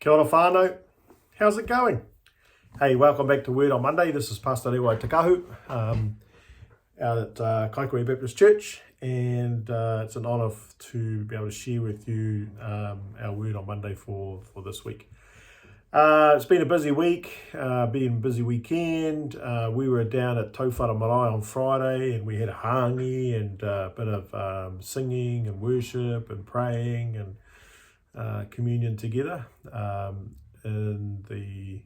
Kia ora whanau, how's it going? Hey, welcome back to Word on Monday. This is Pastor Lewa Takahu out at Kaikuri Baptist Church, and it's an honour to be able to share with you our Word on Monday for this week. It's been a busy week, been a busy weekend. We were down at Tauwhara Marae on Friday, and we had a hangi and a bit of singing and worship and praying and communion together in the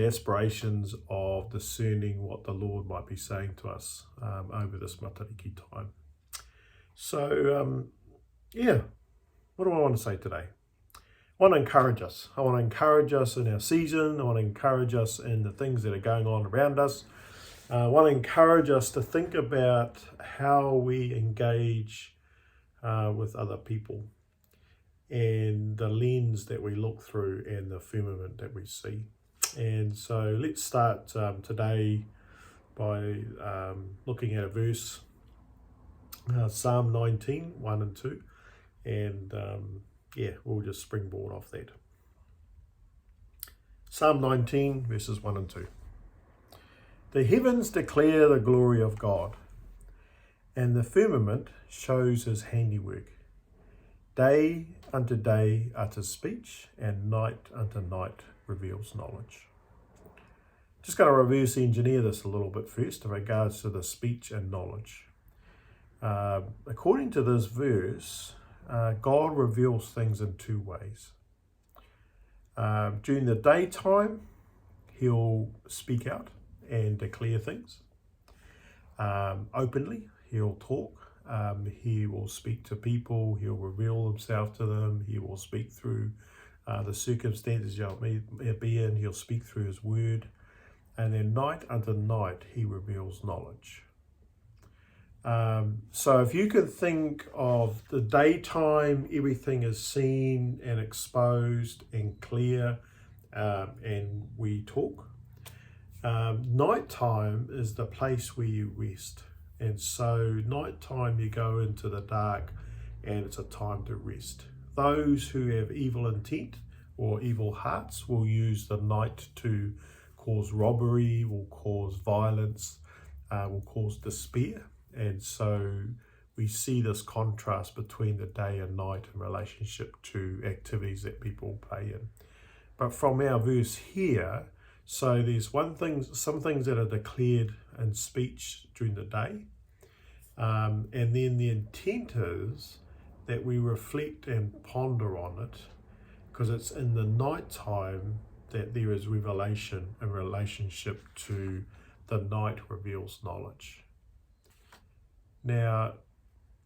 aspirations of discerning what the Lord might be saying to us over this Matariki time. So, what do I want to say today? I want to encourage us. I want to encourage us in our season. I want to encourage us in the things that are going on around us. I want to encourage us to think about how we engage with other people and the lens that we look through and the firmament that we see. And so let's start today by looking at a verse, Psalm 19, 1 and 2. And we'll just springboard off that. Psalm 19, verses 1 and 2. The heavens declare the glory of God, and the firmament shows his handiwork. Day unto day utters speech, and night unto night reveals knowledge. Just going to reverse engineer this a little bit first in regards to the speech and knowledge. According to this verse, God reveals things in two ways. During the daytime, he'll speak out and declare things openly. He'll talk. He will speak to people. He'll reveal himself to them. He will speak through the circumstances you may be in. He'll speak through his word. And then night unto night, he reveals knowledge. So if you can think of the daytime, everything is seen and exposed and clear, and we talk. Nighttime is the place where you rest. And so nighttime you go into the dark and it's a time to rest. Those who have evil intent or evil hearts will use the night to cause robbery, will cause violence, will cause despair. And so we see this contrast between the day and night in relationship to activities that people play in. But from our verse here, so there's some things that are declared in speech during the day, and then the intent is that we reflect and ponder on it, because it's in the night time that there is revelation in relationship to the night reveals knowledge. Now,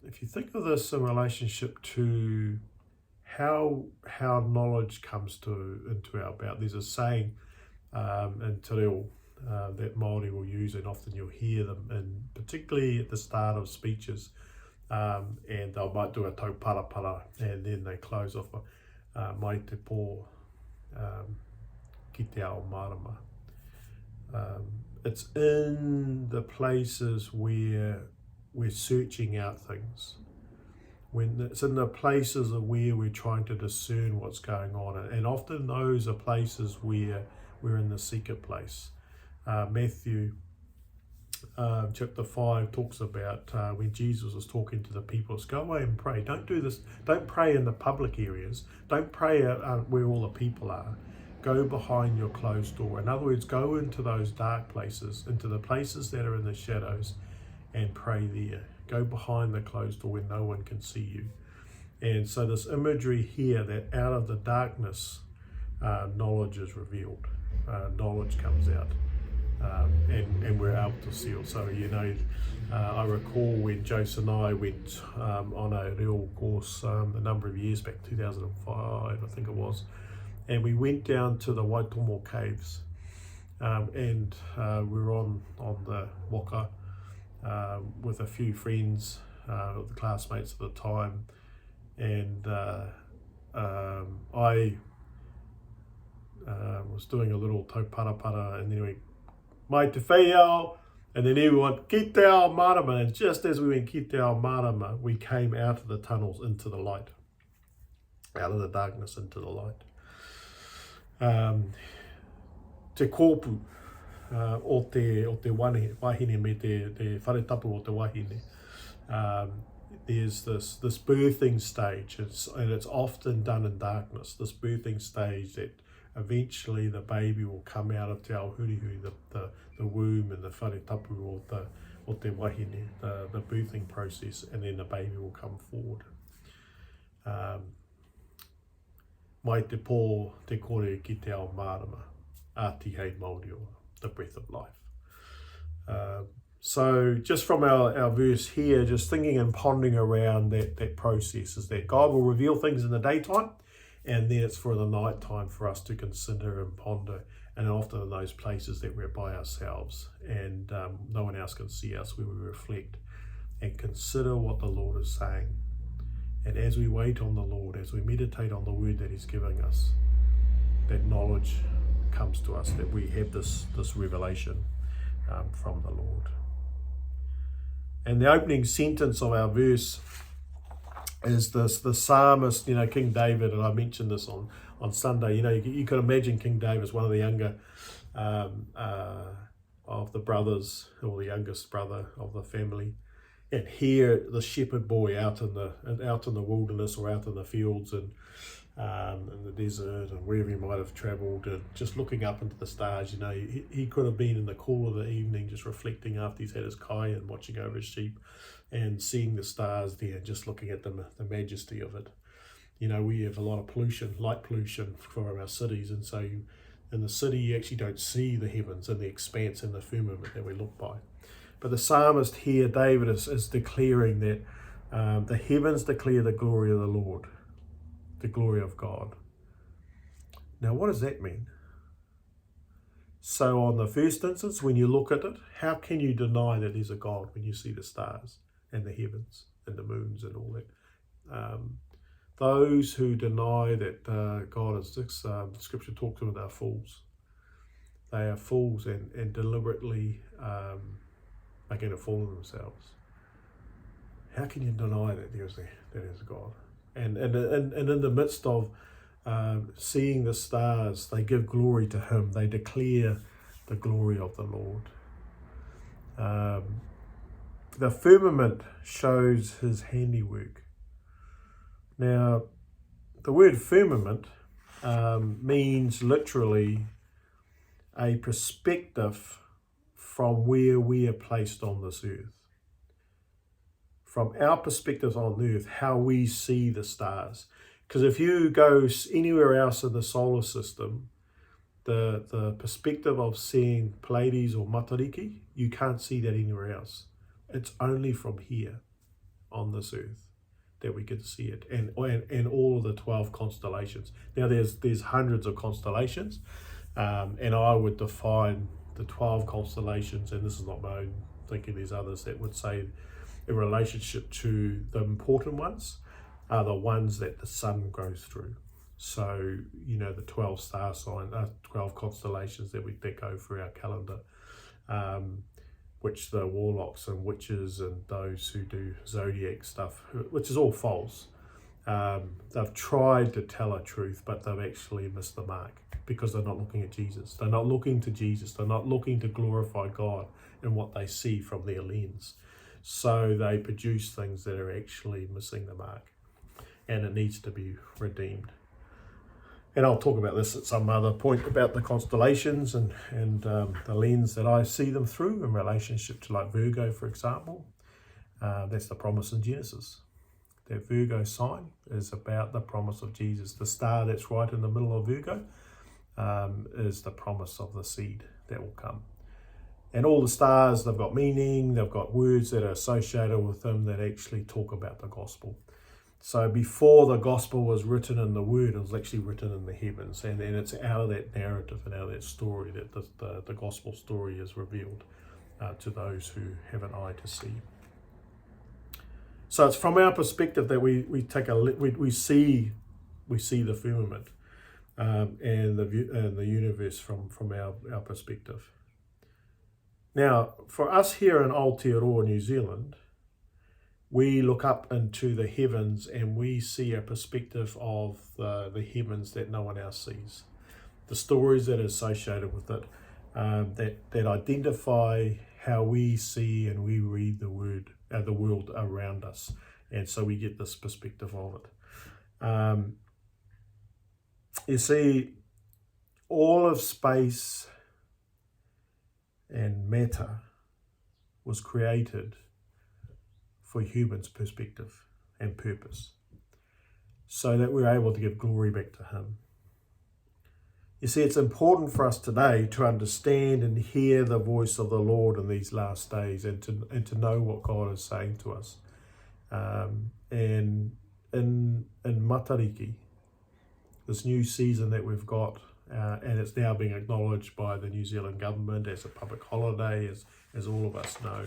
if you think of this in relationship to how knowledge comes into our bout, there's a saying in te reo that Māori will use, and often you'll hear them, and particularly at the start of speeches, and they might do a tau parapara, and then they close off mai te pō ki te Ao Marama. It's in the places where we're searching out things, when it's in the places of where we're trying to discern what's going on, and often those are places where we're in the secret place. Matthew chapter 5 talks about when Jesus was talking to the people, go away and pray. Don't do this. Don't pray in the public areas. Don't pray where all the people are. Go behind your closed door. In other words, go into those dark places, into the places that are in the shadows, and pray there. Go behind the closed door where no one can see you. And so this imagery here that out of the darkness, knowledge is revealed. Knowledge comes out. And we're able to see it. So, I recall when Joseph and I went on a real course a number of years back, 2005, I think it was, and we went down to the Waitomo caves, and we were on the waka with a few friends, the classmates at the time, and I was doing a little tau parapara, and then we mai te whaiao, and then everyone, ki te Ao Marama, and just as we went ki te Ao Marama, we came out of the tunnels into the light. out of the darkness into the light. Te kōpū o te wahine me te wharetapu o te wahine. There's this birthing stage, and it's often done in darkness, this birthing stage that eventually the baby will come out of te ao hurihui, the womb and the wharetapu o te wahine, the birthing process, and then the baby will come forward. Mai te pō te kore ki te Ao Marama, āti hei Māori o, the breath of life. So just from our verse here, just thinking and pondering around that process is that God will reveal things in the daytime, and then it's for the night time for us to consider and ponder, and often in those places that we're by ourselves and no one else can see us, where we reflect and consider what the Lord is saying. And as we wait on the Lord, as we meditate on the word that he's giving us, that knowledge comes to us, that we have this revelation from the Lord. And the opening sentence of our verse is the psalmist, King David, and I mentioned this on Sunday. You could imagine King David as one of the younger of the brothers, or the youngest brother of the family. And here, the shepherd boy out in the wilderness, or out in the fields and in the desert and wherever he might have travelled, and just looking up into the stars. He could have been in the cool of the evening, just reflecting after he's had his kai and watching over his sheep, and seeing the stars there, and just looking at the majesty of it. We have a lot of pollution, light pollution from our cities, and so in the city you actually don't see the heavens and the expanse and the firmament that we look by. But the psalmist here, David, is declaring that the heavens declare the glory of the Lord, the glory of God. Now, what does that mean? So on the first instance, when you look at it, how can you deny that there's a God when you see the stars and the heavens and the moons and all that? Those who deny that God exists, Scripture talks about, are fools. They are fools and deliberately are going to fall on themselves. How can you deny that there is a God? And in the midst of seeing the stars, they give glory to him. They declare the glory of the Lord. The firmament shows his handiwork. Now, the word firmament means literally a perspective from where we are placed on this earth. From our perspective on earth, how we see the stars. Because if you go anywhere else in the solar system, the perspective of seeing Pleiades or Matariki, you can't see that anywhere else. It's only from here on this earth that we get to see it, and all of the 12 constellations. Now there's hundreds of constellations, and I would define the 12 constellations, and this is not my own thinking, there's others that would say in relationship to the important ones are the ones that the sun goes through. So, the 12 star signs, 12 constellations that go through our calendar, which the warlocks and witches and those who do zodiac stuff, which is all false. They've tried to tell a truth, but they've actually missed the mark, because they're not looking at Jesus. They're not looking to Jesus. They're not looking to glorify God in what they see from their lens. So they produce things that are actually missing the mark, and it needs to be redeemed. And I'll talk about this at some other point, about the constellations and the lens that I see them through in relationship to, like Virgo, for example. That's the promise in Genesis. That Virgo sign is about the promise of Jesus. The star that's right in the middle of Virgo is the promise of the seed that will come. And all the stars, they've got meaning, they've got words that are associated with them that actually talk about the gospel. So before the gospel was written in the word, it was actually written in the heavens. And it's out of that narrative and out of that story that the gospel story is revealed to those who have an eye to see. So it's from our perspective that we see the firmament and the universe from our Now, for us here in Aotearoa, New Zealand, we look up into the heavens and we see a perspective of the heavens that no one else sees. The stories that are associated with it, that identify how we see and we read the world around us, and so we get this perspective of it. You see, all of space and matter was created for humans' perspective and purpose, so that we're able to give glory back to Him. You see, it's important for us today to understand and hear the voice of the Lord in these last days, and to know what God is saying to us. And in Matariki, this new season that we've got, and it's now being acknowledged by the New Zealand government as a public holiday, as all of us know.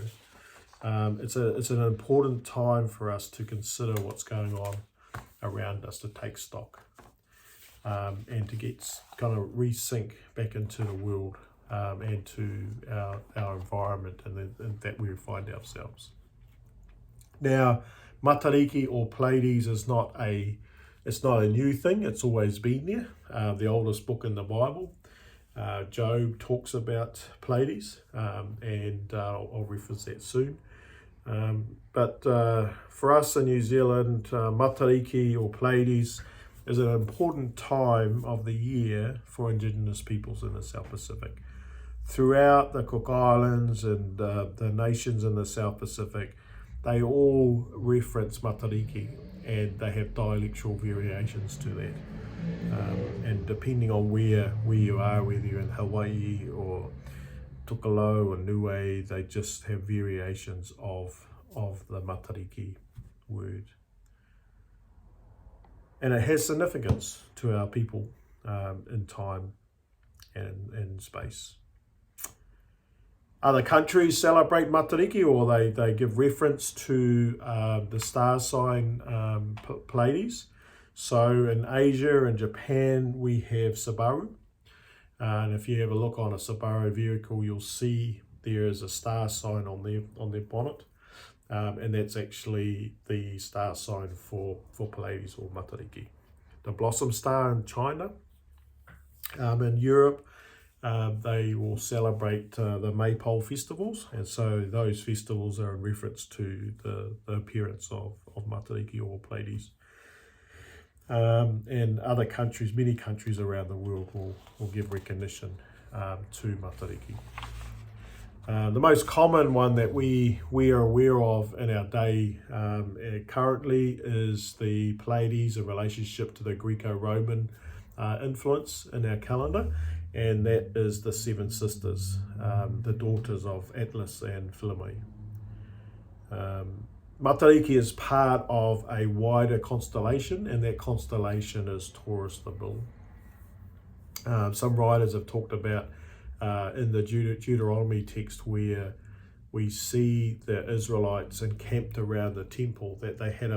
It's an important time for us to consider what's going on around us, to take stock, and to get kind of resync back into the world, and to our environment and that we find ourselves. Now, Matariki or Pleiades is not a new thing. It's always been there. The oldest book in the Bible, Job, talks about Pleiades, and I'll reference that soon. But for us in New Zealand, Matariki or Pleiades is an important time of the year for Indigenous peoples in the South Pacific. Throughout the Cook Islands and the nations in the South Pacific, they all reference Matariki, and they have dialectal variations to that. And depending on where you are, whether you're in Hawaii or Tukalo or Niue, they just have variations of the Matariki word. And it has significance to our people in time and space. Other countries celebrate Matariki, or they give reference to the star sign Pleiades. So in Asia and Japan, we have Subaru. And if you have a look on a Subaru vehicle, you'll see there is a star sign on their bonnet. And that's actually the star sign for Pleiades or Matariki. The blossom star in China. In Europe, they will celebrate the Maypole festivals, and so those festivals are in reference to the appearance of Matariki or Pleiades. And other countries, many countries around the world will give recognition to Matariki. The most common one that we are aware of in our day currently is the Pleiades in relationship to the Greco-Roman influence in our calendar, and that is the Seven Sisters, the daughters of Atlas and Philomae. Matariki is part of a wider constellation, and that constellation is Taurus the Bull. Some writers have talked about in the Deuteronomy text, where we see the Israelites encamped around the temple, that they had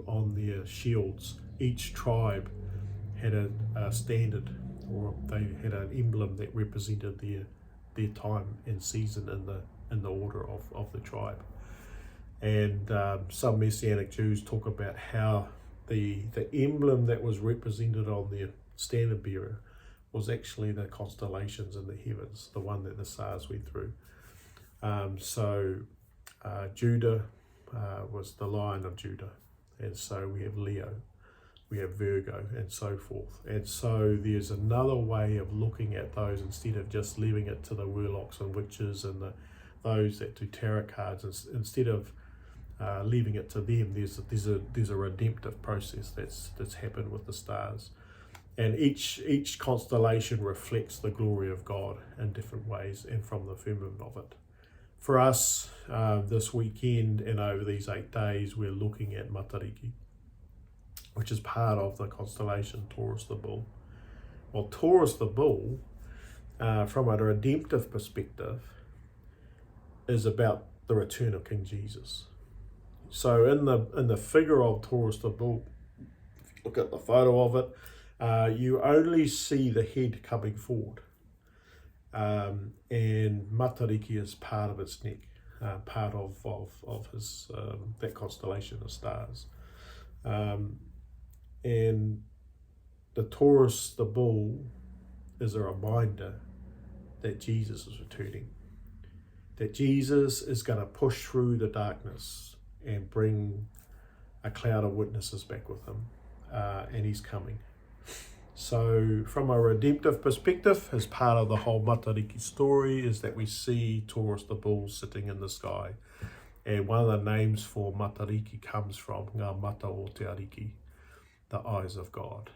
on their shields, each tribe had a standard, or they had an emblem that represented their time and season in the order of the tribe. And some Messianic Jews talk about how the emblem that was represented on their standard bearer was actually the constellations in the heavens, the one that the stars went through. Judah was the Lion of Judah, and so we have Leo, we have Virgo, and so forth. And so there's another way of looking at those, instead of just leaving it to the warlocks and witches and those that do tarot cards. Instead of leaving it to them, there's a redemptive process that's happened with the stars. And each constellation reflects the glory of God in different ways and from the firmament of it. For us, this weekend and over these 8 days, we're looking at Matariki, which is part of the constellation Taurus the Bull. Well, Taurus the Bull, from a redemptive perspective, is about the return of King Jesus. So in the figure of Taurus the Bull, if you look at the photo of it, you only see the head coming forward, and Matariki is part of its neck. part of his that constellation of stars. And the Taurus, the bull, is a reminder that Jesus is returning, that Jesus is going to push through the darkness and bring a cloud of witnesses back with him, and he's coming. So from a redemptive perspective, as part of the whole Matariki story, is that we see Taurus the bull sitting in the sky. And one of the names for Matariki comes from Ngā Mata o Te Ariki, the eyes of God.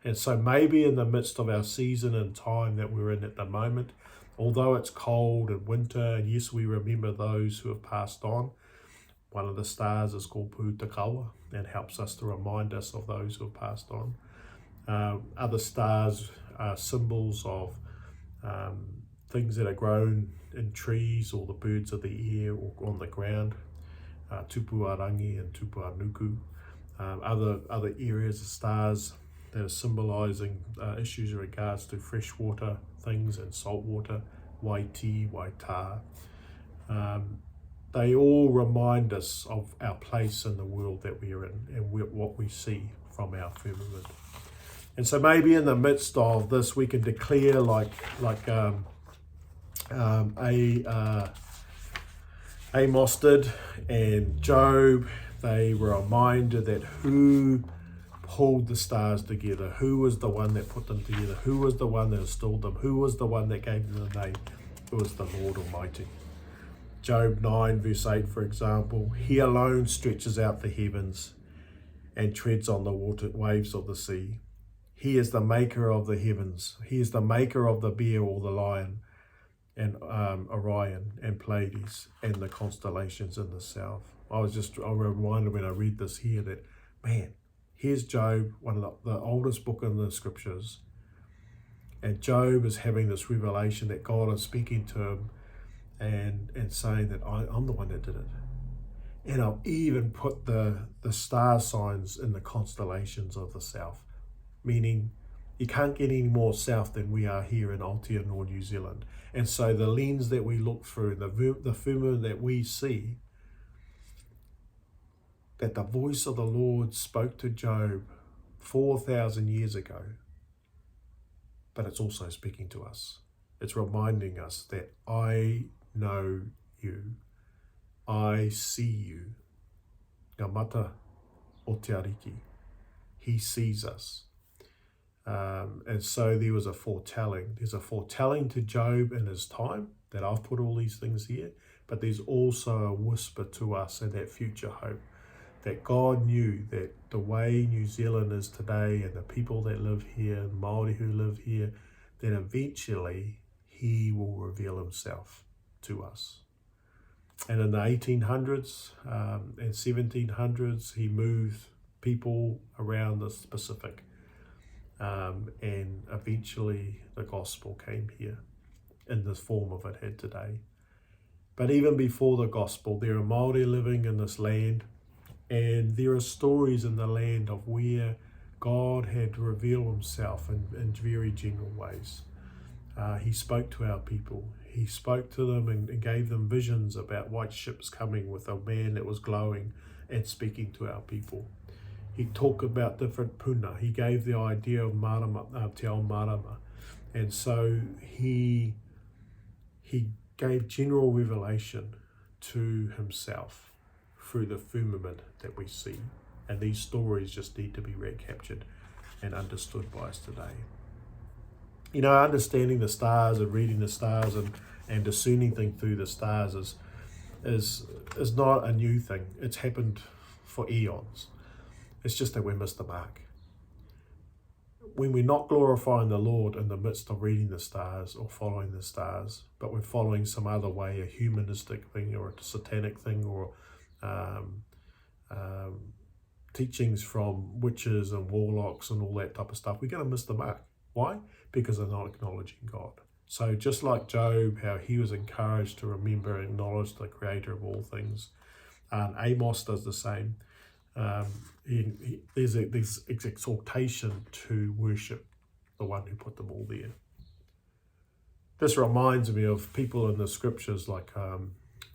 And so maybe in the midst of our season and time that we're in at the moment, although it's cold and winter, and yes, we remember those who have passed on, one of the stars is called Pūtakawa and helps us to remind us of those who have passed on. Other stars are symbols of things that are grown in trees or the birds of the air or on the ground, tupuarangi and tupuanuku. Other areas of stars that are symbolising issues in regards to freshwater things and saltwater, waiti, waita. They all remind us of our place in the world that we are in and what we see from our firmament. And so maybe in the midst of this, we can declare like Amos did and Job. They were reminded that who pulled the stars together, who was the one that put them together, who was the one that installed them, who was the one that gave them the name. It was the Lord Almighty. Job 9 verse 8, for example, he alone stretches out the heavens and treads on the waves of the sea. He is the maker of the heavens. He is the maker of the bear or the lion, and Orion and Pleiades and the constellations in the south. I was reminded when I read this here that, man, here's Job, one of the oldest book in the scriptures. And Job is having this revelation that God is speaking to him and saying that I'm the one that did it. And I'll even put the star signs in the constellations of the south. Meaning you can't get any more south than we are here in Aotearoa, New Zealand. And so the lens that we look through, the firmament that we see, that the voice of the Lord spoke to Job 4,000 years ago, but it's also speaking to us. It's reminding us that I know you, I see you. Ngā Mata o Te Ariki, he sees us. And so there was a foretelling. There's a foretelling to Job in his time that I've put all these things here, but there's also a whisper to us and that future hope that God knew that the way New Zealand is today and the people that live here, and Māori who live here, that eventually he will reveal himself to us. And in the 1800s and 1700s, he moved people around the Pacific. And eventually the gospel came here in the form of it had today. But even before the gospel, there are Māori living in this land, and there are stories in the land of where God had revealed himself in very general ways. He spoke to our people. He spoke to them and gave them visions about white ships coming with a man that was glowing and speaking to our people. He talked about different puna. He gave the idea of marama, te Ao Marama. And so he gave general revelation to himself through the firmament that we see. And these stories just need to be recaptured and understood by us today. You know, understanding the stars and reading the stars and discerning things through the stars is not a new thing. It's happened for eons. It's just that we missed the mark. When we're not glorifying the Lord in the midst of reading the stars or following the stars, but we're following some other way, a humanistic thing or a satanic thing or teachings from witches and warlocks and all that type of stuff, we're going to miss the mark. Why? Because they're not acknowledging God. So just like Job, how he was encouraged to remember and acknowledge the creator of all things, Amos does the same. There's this exaltation to worship the one who put them all there. This reminds me of people in the scriptures like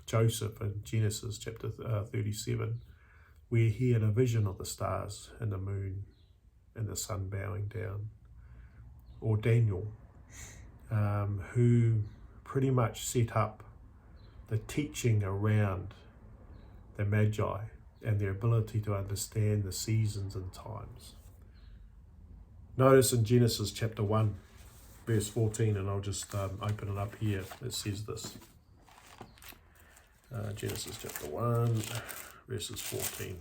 Joseph in Genesis chapter 37, where he had a vision of the stars and the moon and the sun bowing down. Or Daniel, who pretty much set up the teaching around the Magi and their ability to understand the seasons and times. Notice in Genesis chapter 1, verse 14, and I'll just open it up here. It says this. Genesis chapter 1, verses 14.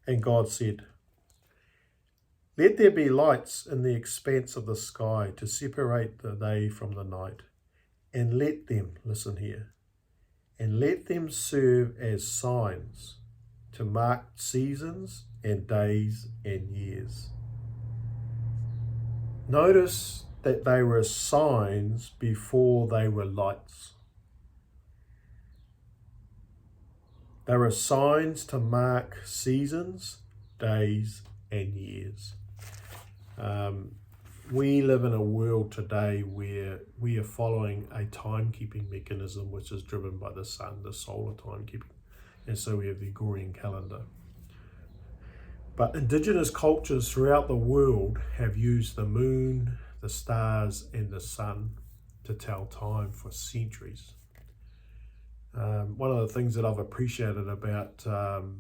And God said, "Let there be lights in the expanse of the sky to separate the day from the night, and let them," listen here, "and let them serve as signs to mark seasons and days and years." Notice that they were signs before they were lights. They were signs to mark seasons, days, and years. We live in a world today where we are following a timekeeping mechanism which is driven by the sun, the solar timekeeping. And so we have the Gregorian calendar. But indigenous cultures throughout the world have used the moon, the stars, and the sun to tell time for centuries. One of the things that I've appreciated about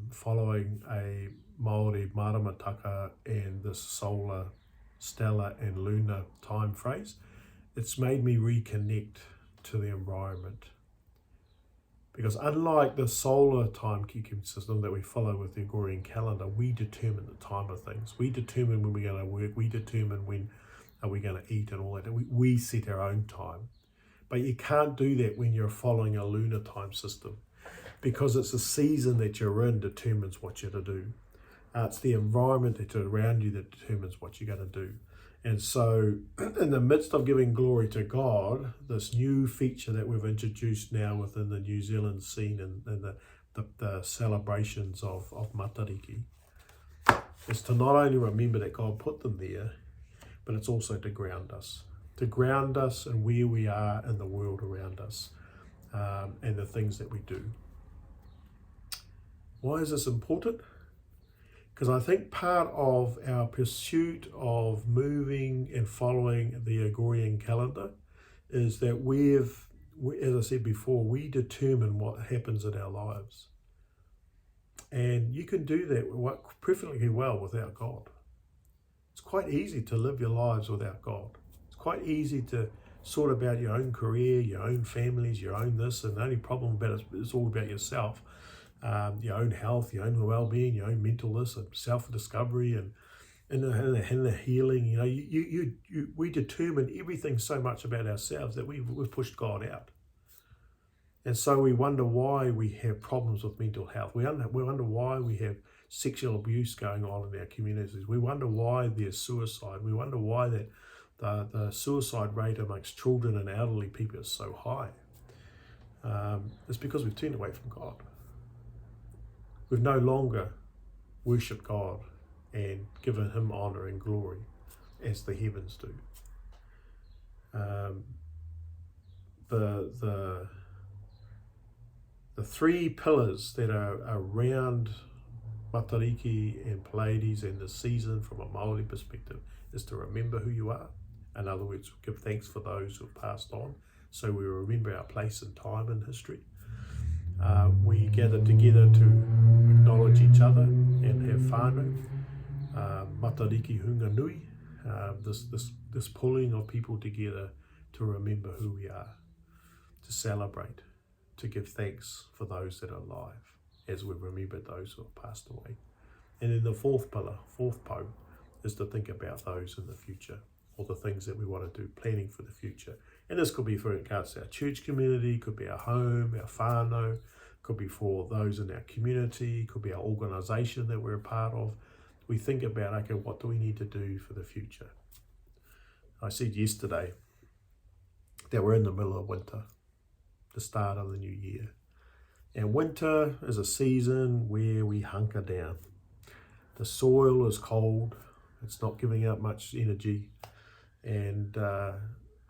following a Māori maramataka and the solar, stellar and lunar time phrase, it's made me reconnect to the environment. Because unlike the solar timekeeping system that we follow with the Gregorian calendar, we determine the time of things. We determine when we're going to work. We determine when are we going to eat and all that. We set our own time. But you can't do that when you're following a lunar time system, because it's the season that you're in determines what you're to do. It's the environment that's around you that determines what you're going to do. And so in the midst of giving glory to God, this new feature that we've introduced now within the New Zealand scene and the celebrations of Matariki is to not only remember that God put them there, but it's also to ground us in where we are in the world around us, and the things that we do. Why is this important? Because I think part of our pursuit of moving and following the Gregorian calendar is that as I said before, we determine what happens in our lives. And you can do that perfectly well without God. It's quite easy to live your lives without God. It's quite easy to sort about your own career, your own families, your own this, and the only problem about it is all about yourself. Your own health, your own well-being, your own mentalness and self-discovery and the healing. You know, we determine everything so much about ourselves that we've pushed God out. And so we wonder why we have problems with mental health. We wonder why we have sexual abuse going on in our communities. We wonder why there's suicide. We wonder why that the suicide rate amongst children and elderly people is so high. It's because we've turned away from God. We've no longer worshipped God and given him honour and glory as the heavens do. The three pillars that are around Matariki and Pleiades and the season from a Māori perspective is to remember who you are. In other words, give thanks for those who have passed on, so we remember our place in time and history. We gather together to acknowledge each other and have whanau, Matariki hunga nui, this pulling of people together to remember who we are, to celebrate, to give thanks for those that are alive as we remember those who have passed away. And then the fourth pillar, fourth po, is to think about those in the future, or the things that we want to do, planning for the future. And this could be for regards to our church community, could be our home, our whānau, could be for those in our community, could be our organisation that we're a part of. We think about, okay, what do we need to do for the future? I said yesterday that we're in the middle of winter, the start of the new year. And winter is a season where we hunker down. The soil is cold, it's not giving out much energy, and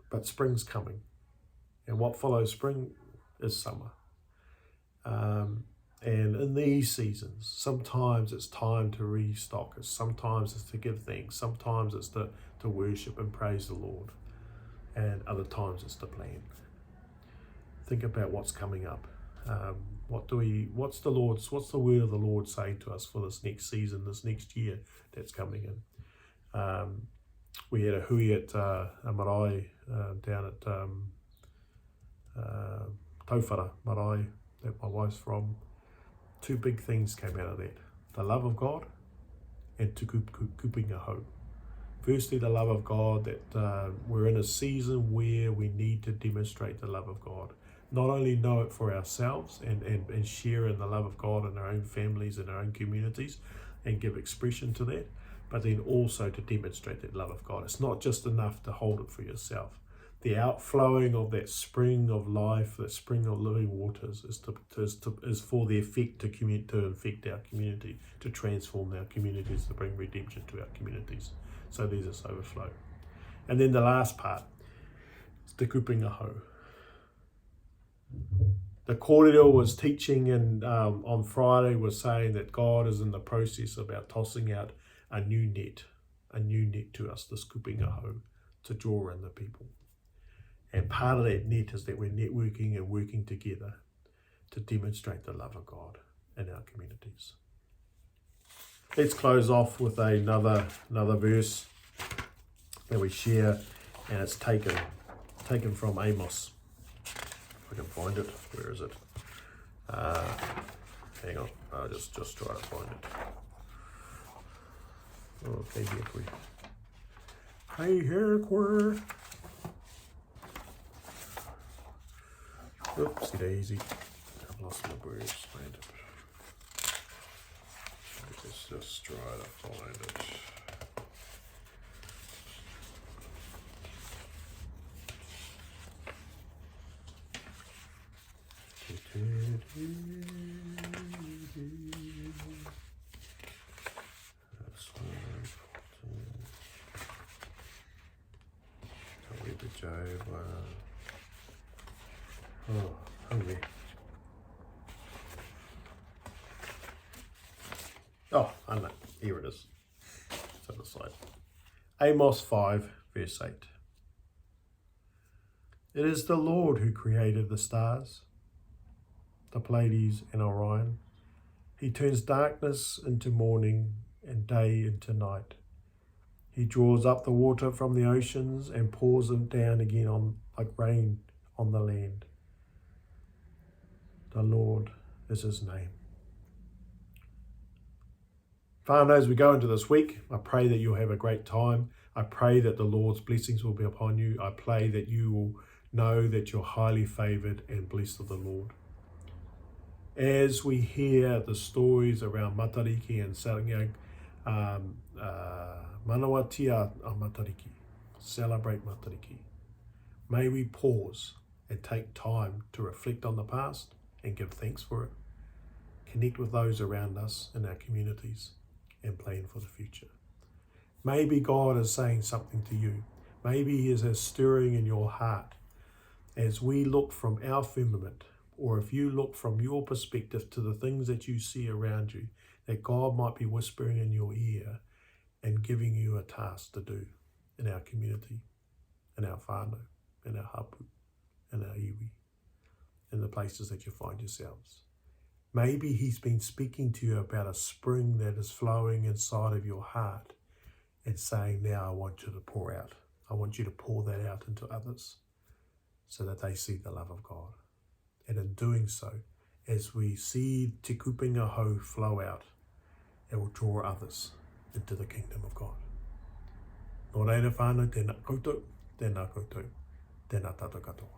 but spring's coming. And what follows spring is summer. And in these seasons, sometimes it's time to restock. Sometimes it's to give thanks. Sometimes it's to worship and praise the Lord. And other times it's to plan. Think about what's coming up. What's the word of the Lord saying to us for this next season, this next year that's coming in? We had a hui at a marae down at Tauwhara marae that my wife's from. Two big things came out of that: the love of God and tukupunga hau. Firstly, the love of God, that we're in a season where we need to demonstrate the love of God. Not only know it for ourselves and share in the love of God in our own families and our own communities and give expression to that, but then also to demonstrate that love of God. It's not just enough to hold it for yourself. The outflowing of that spring of life, that spring of living waters, is for the effect to infect our community, to transform our communities, to bring redemption to our communities. So there's this overflow. And then the last part is te kupunga hau. The kōrero was teaching and on Friday was saying that God is in the process about tossing out a new net to us, this kupunga hau, to draw in the people. And part of that net is that we're networking and working together to demonstrate the love of God in our communities. Let's close off with another verse that we share, and it's taken from Amos. If I can find it, where is it? Hang on, I'll just try to find it. Okay, here we. Oopsie daisy. I've lost my words. Find it. Let's just try to find it. That's one. Oh, hungry. Oh, I know. Here it is. It's on the side. Amos 5, verse 8. It is the Lord who created the stars, the Pleiades and Orion. He turns darkness into morning and day into night. He draws up the water from the oceans and pours them down again like rain on the land. The Lord is his name. Father, as we go into this week, I pray that you'll have a great time. I pray that the Lord's blessings will be upon you. I pray that you will know that you're highly favoured and blessed of the Lord. As we hear the stories around Matariki and Sarangiang, Manawatia a Matariki, celebrate Matariki. May we pause and take time to reflect on the past and give thanks for it. Connect with those around us in our communities and plan for the future. Maybe God is saying something to you. Maybe he is stirring in your heart as we look from our firmament, or if you look from your perspective to the things that you see around you, that God might be whispering in your ear and giving you a task to do in our community, in our whanau, in our hapu, in our iwi, in the places that you find yourselves. Maybe he's been speaking to you about a spring that is flowing inside of your heart and saying, now I want you to pour out. I want you to pour that out into others so that they see the love of God. And in doing so, as we see te kupunga hau flow out, it will draw others into the kingdom of God. Nō reira whānau, tēnā koutou, tēnā koutou, tēnā tātou katoa.